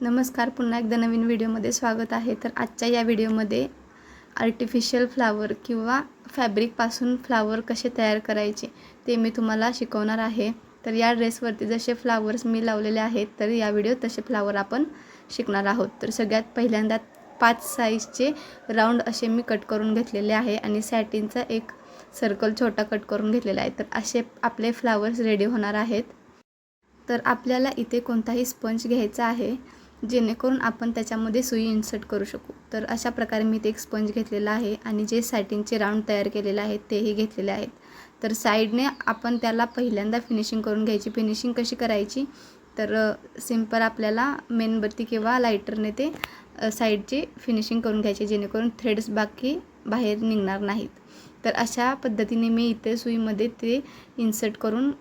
नमस्कार, पुन्हा एकदा नवीन व्हिडिओमध्ये स्वागत आहे. तर आजच्या या व्हिडिओमध्ये आर्टिफिशियल फ्लावर किंवा फॅब्रिकपासून फ्लावर कसे तयार करायचे ते मी तुम्हाला शिकवणार आहे. तर या ड्रेसवरती जसे फ्लावर्स मी लावलेले आहेत, तर या व्हिडिओत तसे फ्लावर आपण शिकणार आहोत. तर सगळ्यात पहिल्यांदा 5 साईजचे राऊंड असे मी कट करून घेतलेले आहे आणि सॅटिनचा एक सर्कल छोटा कट करून घेतलेला आहे. तर असे आपले फ्लावर्स रेडी होणार आहेत. तर आपल्याला इथे कोणताही स्पंज घ्यायचा आहे जेणेकरून आपण त्याच्यामध्ये सुई इन्सर्ट करू शकू. तर अशा प्रकारे मी ते एक स्पंज घेतलेला आहे आणि जे सॅटिनचे राऊंड तयार केलेले आहेत तेही घेतलेले आहेत. तर साईडने आपण त्याला पहिल्यांदा फिनिशिंग करून घ्यायची. फिनिशिंग कशी करायची, तर सिंपल आपल्याला मेणबत्ती किंवा लायटरने ते साईडची फिनिशिंग करून घ्यायची जेणेकरून थ्रेड्स बाकी बाहेर निघणार नाहीत. तर अशा पद्धतीने मी इथे सुईमध्ये ते इन्सर्ट करून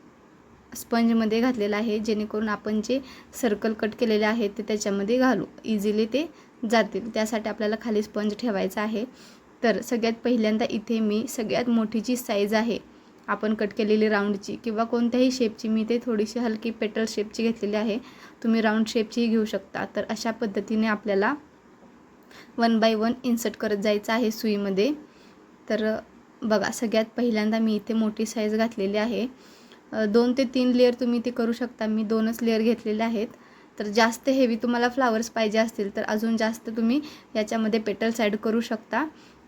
स्पंजमध्ये घातलेलं आहे जेणेकरून आपण जे सर्कल कट केलेले आहेत ते त्याच्यामध्ये घालू, इझिली ते जातील. त्यासाठी आपल्याला खाली स्पंज ठेवायचा आहे. तर सगळ्यात पहिल्यांदा इथे मी सगळ्यात मोठी जी साईज आहे आपण कट केलेली राऊंडची किंवा कोणत्याही शेपची, मी ते थोडीशी हलकी पेटल शेपची घेतलेली आहे. तुम्ही राऊंड शेपचीही घेऊ शकता. तर अशा पद्धतीने आपल्याला 1 बाय 1 इन्सर्ट करत जायचं आहे सुईमध्ये. तर बघा, सगळ्यात पहिल्यांदा मी इथे मोठी साईज घातलेली आहे. 2 ते 3 लेअर तुम्ही ते करू शकता. मी 2च लेअर घेतलेले आहेत. तर जास्त हेवी तुम्हाला फ्लावर्स पाहिजे असतील तर अजून जास्त तुम्ही याच्यामध्ये पेटल्स ॲड करू शकता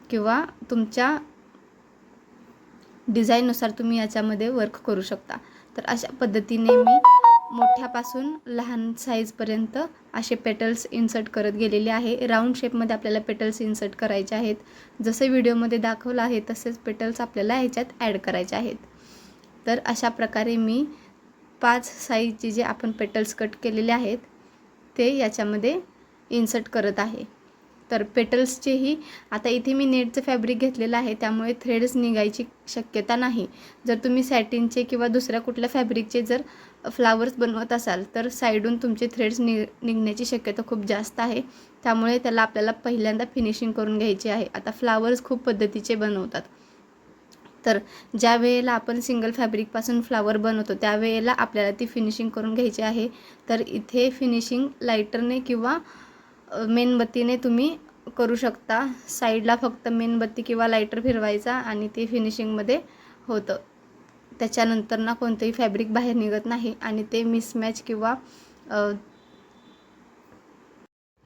किंवा तुमच्या डिझाईननुसार तुम्ही याच्यामध्ये वर्क करू शकता. तर अशा पद्धतीने मी मोठ्यापासून लहान साईजपर्यंत असे पेटल्स इन्सर्ट करत गेलेले आहे. राऊंड शेपमध्ये आपल्याला पेटल्स इन्सर्ट करायचे आहेत. जसं व्हिडिओमध्ये दाखवलं आहे तसेच पेटल्स आपल्याला ह्याच्यात ॲड करायचे आहेत. तर अशा प्रकारे मी 5 साईजचे जे आपण पेटल्स कट केलेले आहेत ते याच्यामध्ये इन्सर्ट करत आहे. तर पेटल्सचेही आता इथे मी नेटचं फॅब्रिक घेतलेलं आहे त्यामुळे थ्रेड्स निघायची शक्यता नाही. जर तुम्ही सॅटिनचे किंवा दुसऱ्या कुठल्या फॅब्रिकचे जर फ्लावर्स बनवत असाल तर साईडून तुमचे थ्रेड्स निघण्याची शक्यता खूप जास्त आहे. त्यामुळे त्याला आपल्याला पहिल्यांदा फिनिशिंग करून घ्यायची आहे. आता फ्लावर्स खूप पद्धतीचे बनवतात. तर ज्या वेळेला आपण सिंगल फॅब्रिकपासून फ्लावर बनवतो त्यावेळेला आपल्याला ती फिनिशिंग करून घ्यायची आहे. तर इथे फिनिशिंग लायटरने किंवा मेणबत्तीने तुम्ही करू शकता. साईडला फक्त मेणबत्ती किंवा लायटर फिरवायचा आणि ते फिनिशिंगमध्ये होतं. त्याच्यानंतर ना कोणतंही फॅब्रिक बाहेर निघत नाही आणि ते मिसमॅच किंवा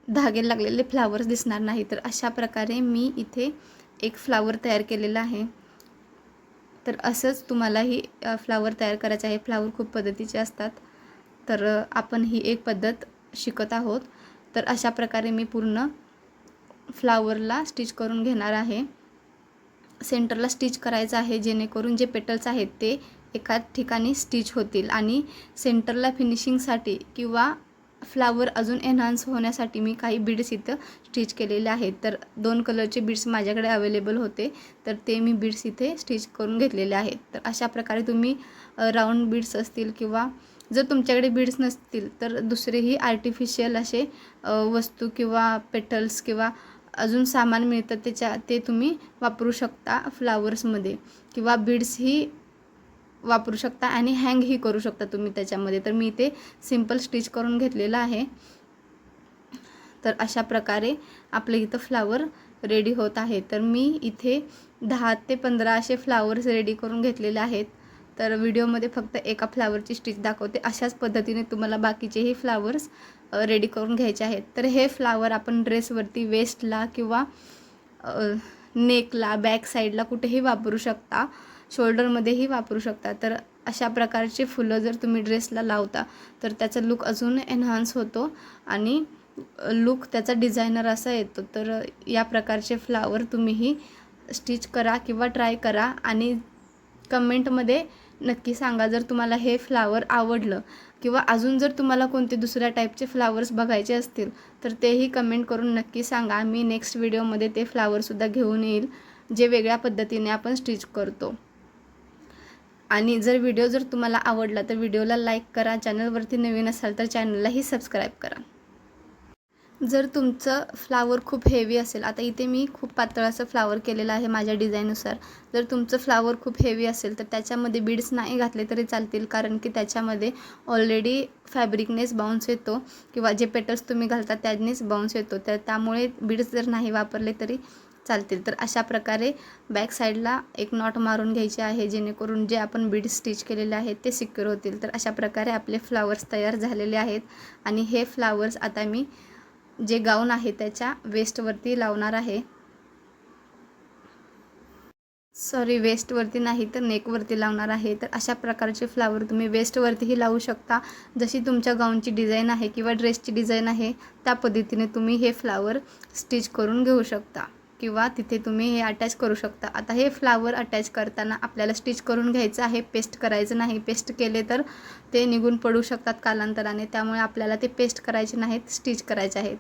धागे लागलेले फ्लावर्स दिसणार नाही. तर अशा प्रकारे मी इथे एक फ्लावर तयार केलेला आहे. तर असंच तुम्हालाही फ्लावर तयार करायचे आहे. फ्लावर खूप पद्धतीचे असतात. तर आपण ही एक पद्धत शिकत आहोत. तर अशा प्रकारे मी पूर्ण फ्लावरला स्टिच करून घेणार आहे. सेंटरला स्टिच करायचं आहे जेणेकरून जे पेटल्स आहेत ते एका ठिकाणी स्टिच होतील आणि सेंटरला फिनिशिंगसाठी किंवा फ्लावर अजून एन्हान्स होण्यासाठी मी काही बीड्स इथं स्टिच केलेले आहेत. तर 2 कलरचे बीड्स माझ्याकडे अवेलेबल होते तर ते मी बीड्स इथे स्टिच करून घेतलेले आहेत. तर अशा प्रकारे तुम्ही राऊंड बीड्स असतील किंवा जर तुमच्याकडे बीड्स नसतील तर दुसरेही आर्टिफिशियल असे वस्तू किंवा पेटल्स किंवा अजून सामान मिळतं ते तुम्ही वापरू शकता फ्लावर्समध्ये किंवा बीड्सही वापरू शकता आणि हँगही करू शकता तुम्ही त्याच्यामध्ये. तर मी इथे सिंपल स्टिच करून घेतलेलं आहे. तर अशा प्रकारे आपलं इथं फ्लावर रेडी होत आहे. तर मी इथे 10 ते 15 असे फ्लावर्स रेडी करून घेतलेले आहेत. तर व्हिडिओमध्ये फक्त एका फ्लावरची स्टिच दाखवते. अशाच पद्धतीने तुम्हाला बाकीचेही फ्लावर्स रेडी करून घ्यायचे आहेत. तर हे फ्लावर आपण ड्रेसवरती वेस्टला किंवा नेकला, बॅक साईडला कुठेही वापरू शकता, शोल्डरमध्येही वापरू शकता. तर अशा प्रकारचे फुलं जर तुम्ही ड्रेसला लावता तर त्याचा लुक अजून एन्हान्स होतो आणि लुक त्याचा डिझायनर असा येतो. तर या प्रकारचे फ्लावर तुम्हीही स्टिच करा किंवा ट्राय करा आणि कमेंटमध्ये नक्की सांगा जर तुम्हाला हे फ्लावर आवडलं किंवा अजून जर तुम्हाला कोणते दुसऱ्या टाईपचे फ्लावर्स बघायचे असतील तर तेही कमेंट करून नक्की सांगा. मी नेक्स्ट व्हिडिओमध्ये ते फ्लावरसुद्धा घेऊन येईल जे वेगळ्या पद्धतीने आपण स्टिच करतो. आणि व्हिडिओ जर तुम्हाला आवडला तर व्हिडिओला लाईक करा. चॅनलवरती नवीन असाल तर चॅनललाही सबस्क्राईब करा. जर तुमचं फ्लावर खूप हेवी असेल, आता इथे मी खूप पातळ असं फ्लावर केलेलं आहे माझ्या डिझाईननुसार. जर तुमचं फ्लावर खूप हेवी असेल तर त्याच्यामध्ये बीड्स नाही घातले तरी चालतील, कारण की त्याच्यामध्ये ऑलरेडी फॅब्रिकनेच बाउन्स येतो किंवा जे पेटल्स तुम्ही घालता त्यानेच बाउन्स येतो. तर त्यामुळे बीड्स जर नाही वापरले तरी चालतील. तर अशा प्रकारे बॅक साईडला एक नॉट मारून घ्यायचे आहे, जेणेकरून जे आपण बीड्स स्टिच केलेले आहेत ते सिक्युअर होतील. तर अशा प्रकारे आपले फ्लावर्स तयार झालेले आहेत आणि हे फ्लावर्स आता मी जे गाऊन आहे त्याच्या वेस्टवरती लावणार आहे. वेस्टवरती नाही तर नेकवरती लावणार आहे. तर अशा प्रकारचे फ्लावर तुम्ही वेस्टवरतीही लावू शकता. जशी तुमच्या गाऊनची डिझाईन आहे किंवा ड्रेसची डिझाईन आहे त्या पद्धतीने तुम्ही हे फ्लावर स्टिच करून घेऊ शकता किंवा तिथे तुम्ही हे अटॅच करू शकता. आता हे फ्लावर अटॅच करताना आपल्याला स्टिच करून घ्यायचं आहे, पेस्ट करायचं नाही. पेस्ट केले तर ते निघून पडू शकतात कालांतराने, त्यामुळे आपल्याला ते पेस्ट करायचे नाहीत, स्टिच करायचे आहेत.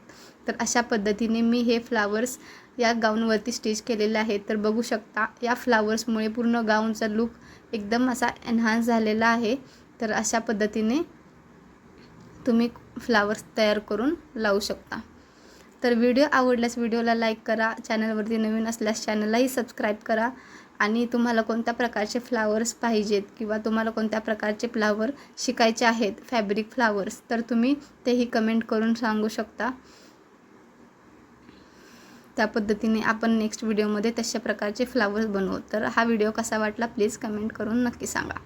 तर अशा पद्धतीने मी हे फ्लावर्स या गाऊनवरती स्टिच केलेले आहेत. तर बघू शकता या फ्लावर्समुळे पूर्ण गाऊनचा लुक एकदम असा एन्हान्स झालेला आहे. तर अशा पद्धतीने तुम्ही फ्लावर्स तयार करून लावू शकता. तर व्हिडिओ आवडल्यास व्हिडिओला लाईक करा, चॅनलवरती नवीन असल्यास चॅनललाही सबस्क्राईब करा आणि तुम्हाला कोणत्या प्रकारचे फ्लावर्स पाहिजेत किंवा तुम्हाला कोणत्या प्रकारचे फ्लावर शिकायचे आहेत, फॅब्रिक फ्लावर्स, तर तुम्ही तेही कमेंट करून सांगू शकता. त्या पद्धतीने आपण नेक्स्ट व्हिडिओमध्ये तशा प्रकारचे फ्लावर्स बनवू. तर हा व्हिडिओ कसा वाटला प्लीज कमेंट करून नक्की सांगा.